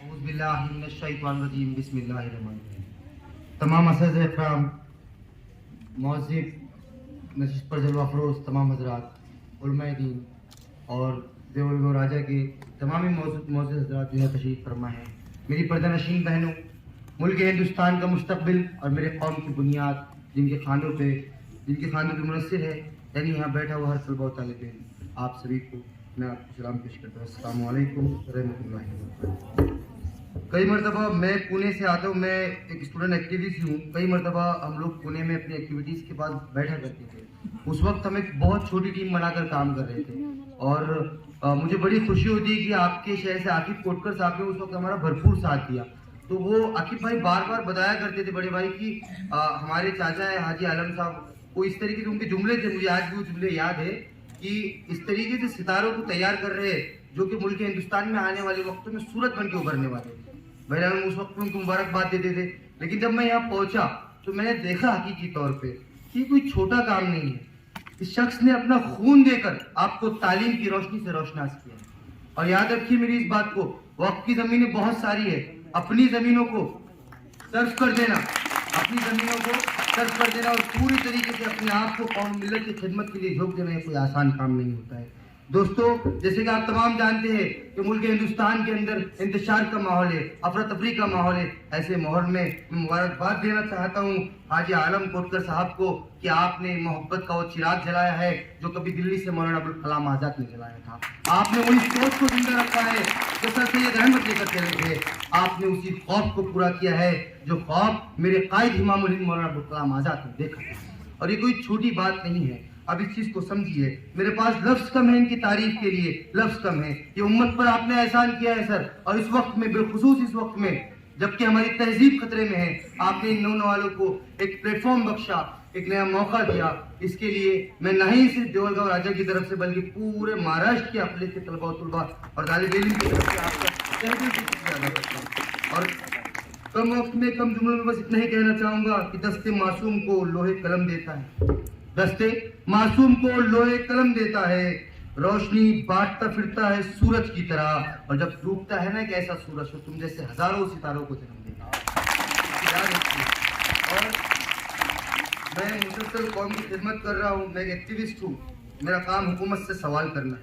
औज़ुबिल्लाहिमिनश्शैतानिर्रजीम, बिस्मिल्लाहिर्रहमानिर्रहीम। तमाम असद इकराम, मौज़िब नशिश पर जलवा फरोज़ तमाम हज़रात, उलमाए दीन और देवलगो राजा के तमाम मौजूद हज़रात जो है तशरीफ़ फरमा है। मेरी पर्दानशीन बहनों, मुल्क हिंदुस्तान का मुस्तक़बिल और मेरे कौम की बुनियाद जिनके खानों पे मुनस्सिर है, यानी यहाँ बैठा हुआ हर तलबा व तालिब इल्म, आप सभी को मैं आपको सलाम पेश करता हूँ। अस्सलामु अलैकुम रहमतुल्लाहि व बरकातुहू। कई मरतबा मैं पुणे से आता हूँ, मैं एक स्टूडेंट एक्टिविस्ट हूँ। कई मरतबा हम लोग पुणे में अपनी एक्टिविटीज़ के पास बैठा करते थे। उस वक्त हम एक बहुत छोटी टीम बनाकर काम कर रहे थे और मुझे बड़ी खुशी होती है कि आपके शहर से आकिब कोटकर साहब ने उस वक्त हमारा भरपूर साथ दिया। तो वो आकिब भाई बार बार बताया करते थे बड़े भाई कि हमारे चाचा है हाजी आलम साहब, वो इस तरीके से उनके जुमले थे, मुझे आज भी वो जुमले याद है कि इस तरीके से सितारों को तैयार कर रहे हैं जो कि मुल्क हिंदुस्तान में आने वाले वक्तों में सूरत बन के उभरने वाले थे। भाई हम उस वक्त उनको मुबारकबाद देते थे, लेकिन जब मैं यहाँ पहुंचा तो मैंने देखा हकीकी तौर पे कि कोई छोटा काम नहीं है। इस शख्स ने अपना खून देकर आपको तालीम की रोशनी से रोशनास किया है। और याद रखिए मेरी इस बात को, वक्त की जमीनें बहुत सारी है, अपनी जमीनों को सर्फ कर देना, अपनी जमीनों को सर्फ कर देना और पूरी तरीके से अपने आप को कौम मिल्लत की खिदमत के लिए झोंक देना कोई आसान काम नहीं होता है। दोस्तों, जैसे कि आप तमाम जानते हैं कि मुल्क हिंदुस्तान के अंदर इंतशार का माहौल है, अफरा तफरी का माहौल है। ऐसे माहौल में मैं मुबारकबाद देना चाहता हूँ हाजी आलम कोटकर साहब को कि आपने मोहब्बत का वो चिराग जलाया है जो कभी दिल्ली से मौलाना अबुल कलाम आज़ाद ने जलाया था। आपने वही सोच को जिंदा रखा है जो सर सैयद अहमद लेकर चले थे। आपने उसी ख्वाब को पूरा किया है जो ख्वाब मेरे कायद इमामुल हिंद मौलाना अबुल कलाम आज़ाद ने देखा था। और ये कोई छोटी बात नहीं है। अब इस चीज को समझिए, मेरे पास लफ्ज कम है इनकी तारीफ के लिए, लफ्ज कम है। ये उम्मत पर आपने एहसान किया है सर, और इस वक्त में, बिलखुसूस इस वक्त में जबकि हमारी तहजीब खतरे में है, आपने इन नौजवानों को एक प्लेटफॉर्म बख्शा, एक नया मौका दिया। इसके लिए मैं नहीं सिर्फ देवलगांव राजा की तरफ से बल्कि पूरे महाराष्ट्र के अपने के तलबा और तालिब इल्म की तरफ से आपका तहे दिल से शुक्रिया अदा करता हूं। और कम वक्त में कम जुमलों में बस इतना ही कहना चाहूंगा कि दस्ते मासूम को लोहे कलम देता है, दस्ते मासूम को लोहे कलम देता है, रोशनी बांटता फिरता है सूरज की तरह, और जब डूबता है ना एक ऐसा सूरज तो तुम जैसे हजारों सितारों को जन्म देगा। और मैं मुसलसल कौम की खिदमत कर रहा हूँ, मैं एक एक्टिविस्ट हूँ। मेरा काम हुकूमत से सवाल करना है,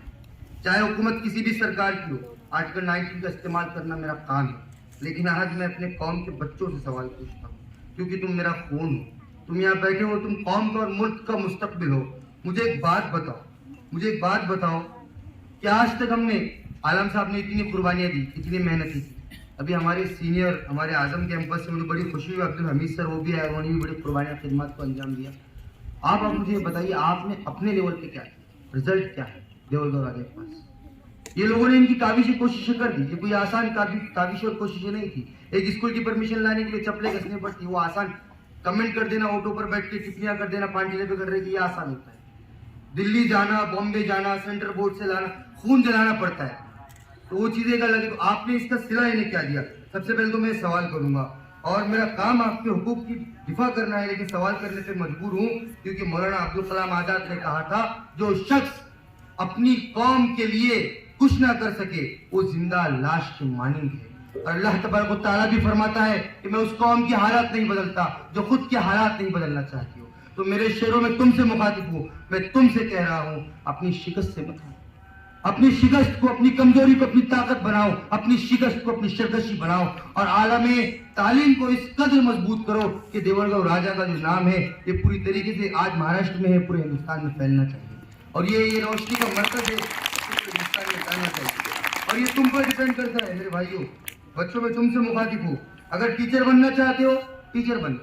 चाहे हुकूमत किसी भी सरकार की हो। आर्टिकल 19 का इस्तेमाल करना मेरा काम है, लेकिन आज मैं अपने कौम के बच्चों से सवाल पूछता हूँ क्योंकि तुम मेरा खून हो, तुम यहाँ बैठे हो, तुम कौम का और मुल्क का मुस्तकबिल हो। मुझे एक बात बताओ कि आज तक हमने, आलम साहब ने इतनी कुर्बानियाँ दी, इतनी मेहनत की। अभी हमारे सीनियर, हमारे आजम कैंपस से मुझे बड़ी खुशी हुई, अब्दुल हमीद सर वो भी आए, उन्होंने भी बड़ी कुर्बानियाँ खिदमत को अंजाम दिया। आप अब मुझे बताइए, आपने अपने लेवल पे क्या किया, रिजल्ट क्या है देवलगांव राजा के पास? ये लोगों ने इनकी काबिश कोशिशें कर दी, ये कोई आसान काबिश और कोशिशें नहीं थी। एक स्कूल की परमिशन लाने के लिए चप्पलें कसने पड़ती, वो आसान कमेंट कर देना, ऑटो पर बैठ के टिप्पणियां कर देना, पांटिले पे कर रहे कि ये आसान होता है। दिल्ली जाना, बॉम्बे जाना, सेंट्रल बोर्ड से लाना, खून जलाना पड़ता है, तो वो चीजें का लगे। तो आपने इसका सिला इन्हें क्या दिया? सबसे पहले तो मैं सवाल करूंगा, और मेरा काम आपके हुकूक की दिफा करना है, लेकिन सवाल करने से मजबूर हूं क्योंकि मौलाना अब्दुल कलाम आजाद ने कहा था जो शख्स अपनी कौम के लिए कुछ ना कर सके वो जिंदा लाश के मानिंद है। और अल्लाह तबारक व तआला भी फरमाता है कि मैं उस कौम की हालात नहीं बदलता जो खुद के हालात नहीं बदलना चाहती हो। तो मेरे शेरों में तुमसे मुखातिब हूँ, मैं तुमसे कह रहा हूँ, अपनी शिकस्त से मत, अपनी शिकस्त को, अपनी कमजोरी को अपनी ताकत बनाओ, अपनी शिकस्त को अपनी सरकशी बनाओ, और आलमे तालीम को इस कदर मजबूत करो कि देवलगांव राजा का जो नाम है ये पूरी तरीके से आज महाराष्ट्र में है, पूरे हिंदुस्तान में फैलना चाहिए, और ये रोशनी का मरकज है, हिंदुस्तान में फैलना चाहिए। और ये तुम पर डिपेंड करता है मेरे भाइयों, बच्चों में तुमसे मुखातिब हूँ। अगर टीचर बनना चाहते हो टीचर बन,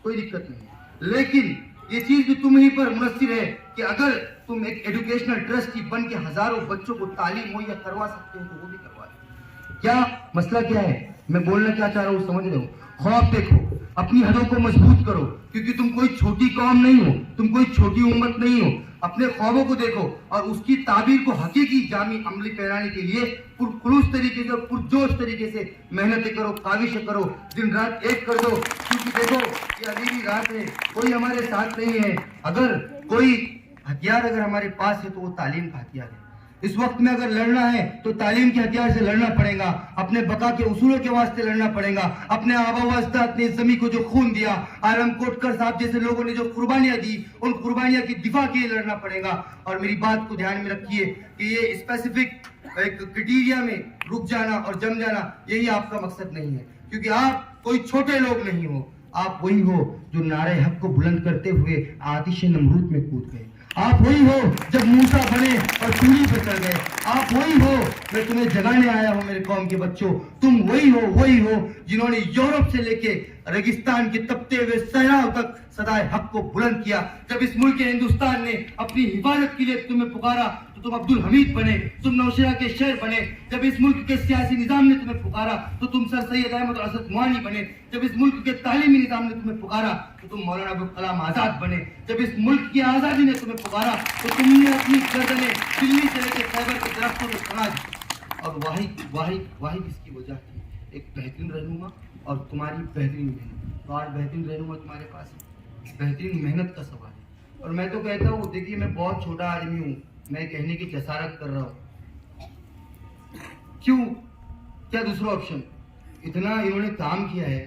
कोई दिक्कत नहीं है, लेकिन ये चीज भी तुम ही पर मुनस्सिर है कि अगर तुम एक एजुकेशनल ट्रस्टी बन के हजारों बच्चों को तालीम मुहैया करवा सकते हो तो वो भी करवा दो। क्या मसला क्या है, मैं बोलना क्या चाह रहा हूँ समझ रहे हो? ख्वाब देखो, अपनी हदों को मजबूत करो, क्योंकि तुम कोई छोटी कौम नहीं हो, तुम कोई छोटी उम्मत नहीं हो। अपने ख्वाबों को देखो और उसकी ताबीर को हकीकी जामी अमली पहनाने के लिए पुरखुलूस तरीके से, पुरजोश तरीके से मेहनतें करो, काविशें करो, दिन रात एक कर दो, क्योंकि देखो ये अंधेरी रात है, कोई हमारे साथ नहीं है। अगर कोई हथियार अगर हमारे पास है तो वो तालीम का हथियार है। इस वक्त में अगर लड़ना है तो तालीम के हथियार से लड़ना पड़ेगा, अपने बका के उसूलों के वास्ते लड़ना पड़ेगा, अपने आबा वास्ता अपनी जमी को जो खून दिया, आलम कोटकर साहब जैसे लोगों ने जो कुर्बानियां दी, उन कुर्बानियां की दिफा के लिए लड़ना पड़ेगा। और मेरी बात को ध्यान में रखिए कि ये स्पेसिफिक एक क्राइटेरिया में रुक जाना और जम जाना यही आपका मकसद नहीं है, क्योंकि आप कोई छोटे लोग नहीं हो, आप वही हो जो नारे हक को बुलंद करते हुए आतिश नमरूद में कूद गए। आप वही हो जब मूसा बने और सूली पर चढ़ गए। आप वही हो, मैं तुम्हें जगाने आया हूं मेरे कौम के बच्चों। तुम वही हो जिन्होंने यूरोप से लेके रेगिस्तान के तपते हुए सहराओं तक सदाए हक को बुलंद किया। जब इस मुल्क हिंदुस्तान ने अपनी हिफाजत के लिए तुम्हें पुकारा तो तुम अब्दुल हमीद बने, तुम नौशेरा के शेर बने। जब इस मुल्क के सियासी निजाम ने तुम्हें पुकारा तो तुम सर सैयद अहमद असद मुआनी बने। जब इस मुल्क के तालीमी निजाम ने तुम्हें पुकारा तो तुम मौलाना अबुल कलाम आजाद बने। जब इस मुल्क की आजादी ने तुम्हें पुकारा तो तुमने अपनी गर्दनें दिल्ली से लेकर खैबर के दरख्तों में फना दी। और वाही किसकी वजह थी? एक बेहतरीन रहनुमा और तुम्हारी बेहतरीन मेहनत। तो आज बेहतरीन रहनुमा तुम्हारे पास है, बेहतरीन मेहनत का सवाल है। और मैं तो कहता हूँ, देखिए मैं बहुत छोटा आदमी हूँ, मैं कहने की जसारत कर रहा हूँ, क्यों? क्या दूसरा ऑप्शन? इतना इन्होंने काम किया है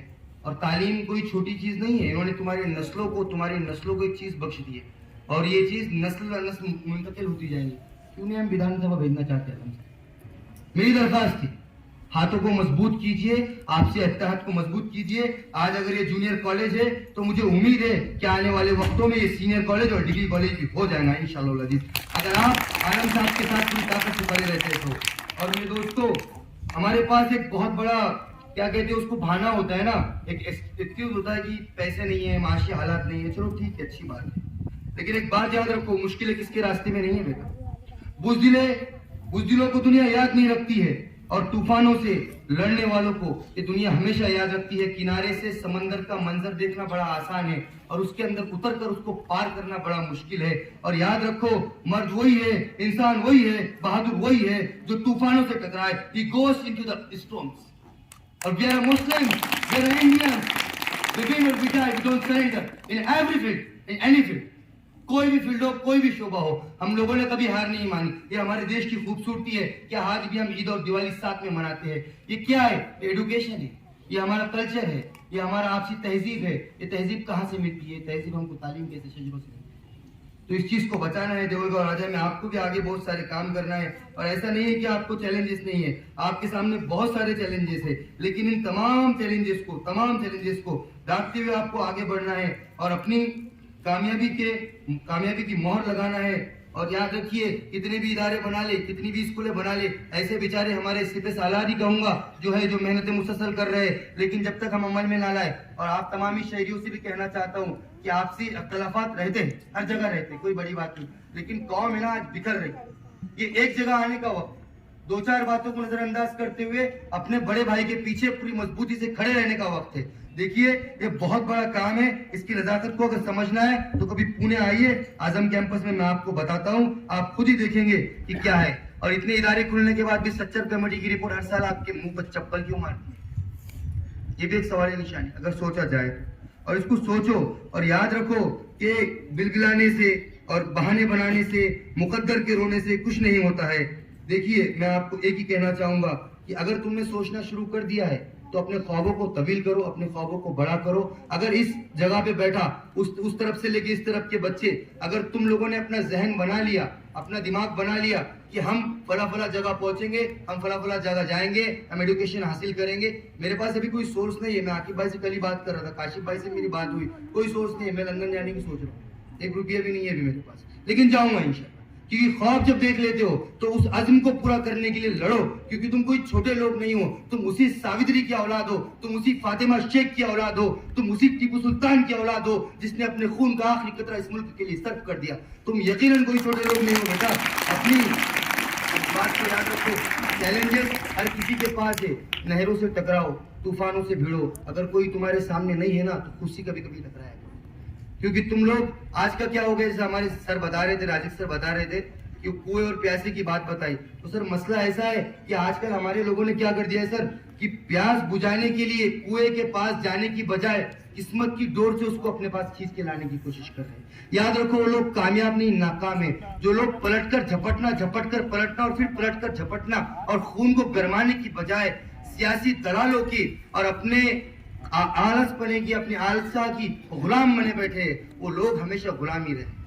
और तालीम कोई छोटी चीज नहीं है। इन्होंने तुम्हारी नस्लों को एक चीज बख्श दी है और ये चीज नस्ल नस्ल मुंतकिल होती जाएगी। क्यों नहीं हम विधानसभा भेजना चाहते हैं? मेरी दरखास्त थी, हाथों को मजबूत कीजिए, आपसे इत्तेहाद को मजबूत कीजिए। आज अगर ये जूनियर कॉलेज है तो मुझे उम्मीद है कि आने वाले वक्तों में ये सीनियर कॉलेज और डिग्री कॉलेज भी हो जाएगा इंशाअल्लाह अज़ीज़, अगर आप आलम साहब के साथ पूरी ताकत से खड़े रहते तो। और मेरे दोस्तों, हमारे पास एक बहुत बड़ा क्या कहते हैं उसको बहाना होता है ना, एक एक्सक्यूज होता है कि पैसे नहीं है, माशी हालात नहीं है। चलो ठीक है, अच्छी बात है, लेकिन एक बात याद रखो, मुश्किलें किसके रास्ते में नहीं है बेटा। बुज़दिलों को दुनिया याद नहीं रखती है और तूफानों से लड़ने वालों को ये दुनिया हमेशा याद रखती है। किनारे से समंदर का मंजर देखना बड़ा आसान है और उसके अंदर उतर कर उसको पार करना बड़ा मुश्किल है। और याद रखो, मर्द वही है, इंसान वही है, बहादुर वही है जो तूफानों से टकराए। He goes into the storms. और we are a Muslim, we are Indian. We win or we die, we don't surrender in every field, in any field. कोई भी फील्ड हो, कोई भी शोबा हो, हम लोगों ने कभी हार नहीं मानी। ये हमारे देश की खूबसूरती है कि आज भी हम ईद और दिवाली साथ में मनाते हैं। ये क्या है? एडुकेशन है, ये हमारा कल्चर है, ये हमारा आपसी तहजीब है। ये तहजीब कहाँ से मिलती है? तहजीब हमको तालीम के शजरों से मिलती है। तो इस चीज को बचाना है देवलगढ़ राजा में, आपको भी आगे बहुत सारे काम करना है। और ऐसा नहीं है कि आपको चैलेंजेस नहीं है, आपके सामने बहुत सारे चैलेंजेस है, लेकिन इन तमाम चैलेंजेस को दागते हुए आपको आगे बढ़ना है और अपनी कामयाबी की मोहर लगाना है। और याद रखिए, कितने भी इदारे बना ले, कितनी भी स्कूलें बना ले, ऐसे बेचारे हमारे सिपह सालार ही कहूंगा जो मेहनतें मुसलसल कर रहे हैं, लेकिन जब तक हम अमल में ना लाए। और आप तमामी शहरियों से भी कहना चाहता हूँ कि आपसी अख्तलाफात रहते हैं, हर जगह रहते हैं, कोई बड़ी बात नहीं, लेकिन कौम है ना आज बिखर रही। ये एक जगह आने का वक्त, दो चार बातों को नजरअंदाज करते हुए अपने बड़े भाई के पीछे पूरी मजबूती से खड़े रहने का वक्त है। देखिए, ये बहुत बड़ा काम है, इसकी नजाकत को अगर समझना है तो कभी पुणे आइए, आजम कैंपस में मैं आपको बताता हूँ, आप खुद ही देखेंगे कि क्या है। और इतने इदारे खुलने के बाद भी सच्चर कमेटी की रिपोर्ट हर साल आपके मुंह पर चप्पल क्यों मारती है? ये भी एक सवाल निशानी अगर सोचा जाए तो। और इसको सोचो और याद रखो कि बिलबिलाने से और बहाने बनाने से, मुकद्दर के रोने से कुछ नहीं होता है। देखिए, मैं आपको एक ही कहना चाहूंगा कि अगर तुमने सोचना शुरू कर दिया है तो अपने ख्वाबों को तवील करो, अपने ख्वाबों को बड़ा करो। अगर इस जगह पे बैठा उस तरफ से लेके इस तरफ के बच्चे, अगर तुम लोगों ने अपना जहन बना लिया, अपना दिमाग बना लिया कि हम फला जगह पहुंचेंगे, हम फला जगह जाएंगे, हम एजुकेशन हासिल करेंगे। मेरे पास अभी कोई सोर्स नहीं है, मैं आकिब भाई से कल ही बात कर रहा था, काशिफ भाई से मेरी बात हुई, कोई सोर्स नहीं है, मैं लंदन जाने की सोच रहा हूँ, 1 रुपया भी नहीं है अभी मेरे पास, लेकिन जाऊंगा इंशाल्लाह। क्योंकि ख्वाब जब देख लेते हो तो उस अज़्म को पूरा करने के लिए लड़ो, क्योंकि तुम कोई छोटे लोग नहीं हो, तुम उसी सावित्री की औलाद हो, तुम उसी फातिमा शेख की औलाद हो, तुम उसी टीपू सुल्तान की औलाद हो जिसने अपने खून का आखिरी कतरा इस मुल्क के लिए सर्फ कर दिया। तुम यकीनन कोई छोटे लोग नहीं हो बेटा। अपनी बात को याद रखो, चैलेंजेस हर किसी के पास है, नहरों से टकराओ, तूफानों से भिड़ो, अगर कोई तुम्हारे सामने नहीं है ना तो खुद से कभी कभी टकराएगा। क्योंकि तुम लोग आज का क्या हो गया, जैसे हमारे सर बता रहे थे, राजेश सर बता रहे थे कि कुएं और प्यासे की बात बताई, तो सर मसला ऐसा है कि आजकल हमारे लोगों ने क्या कर दिया है सर कि प्यास बुझाने के लिए कुएं के पास जाने की बजाय किस्मत की डोर से उसको अपने पास खींच के लाने की कोशिश कर रहे हैं। याद रखो, वो लोग कामयाब नहीं, नाकाम है। जो लोग पलटकर झपटकर पलटना और फिर पलटकर झपटना और खून को गरमाने की बजाय सियासी दलालों की और अपने आलस पने की, अपनी आलसा की गुलाम बने बैठे, वो लोग हमेशा गुलामी रहे।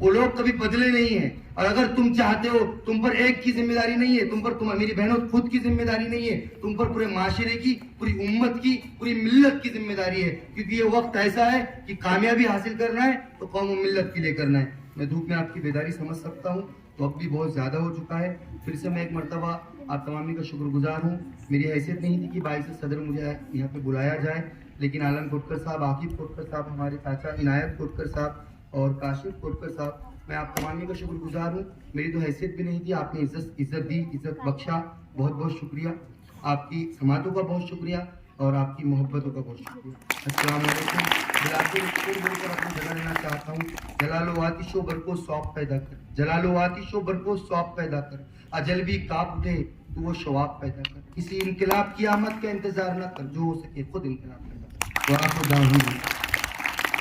वो लोग कभी बदले नहीं है। और अगर तुम चाहते हो, तुम पर एक की जिम्मेदारी नहीं है, तुम पर, तुम मेरी बहनों, खुद की जिम्मेदारी नहीं है, तुम पर पूरे माशरे की, पूरी उम्मत की, पूरी मिल्लत की जिम्मेदारी है। क्योंकि ये वक्त ऐसा है कि कामयाबी हासिल करना है तो कौम और मिल्लत के लिए करना है। मैं धूप में आपकी बेदारी समझ सकता हूँ, तो अब भी बहुत ज्यादा हो चुका है। फिर से मैं एक मरतबा आप तमामी का शुक्रगुजार हूँ। मेरी हैसियत नहीं थी कि बाईस सदर मुझे यहाँ पे बुलाया जाए, लेकिन आलम कोटकर साहब, आकिब कोटकर साहब, हमारे चाचा इनायत कोटकर साहब और काशिफ कोटकर साहब, मैं आप तमामी का शुक्रगुजार हूँ। मेरी तो हैसियत भी नहीं थी, आपने इज्जत दी, इज्जत बख्शा। बहुत बहुत शुक्रिया। आपकी समातों का बहुत शुक्रिया और आपकी मोहब्बतों का बहुत शुक्रिया। अस्सलाम वालेकुम। बोलकर अपनी जगह लेना चाहता हूँ। जलालो आतिशो बरको सौंप पैदा कर, जलालो आतिशो बरको सौंप पैदा कर, अजल भी कांप उठे तो वो शवाब पैदा कर। किसी इनकलाब की आमद का इंतजार न कर, जो हो सके खुद इनकलाब पैदा कर।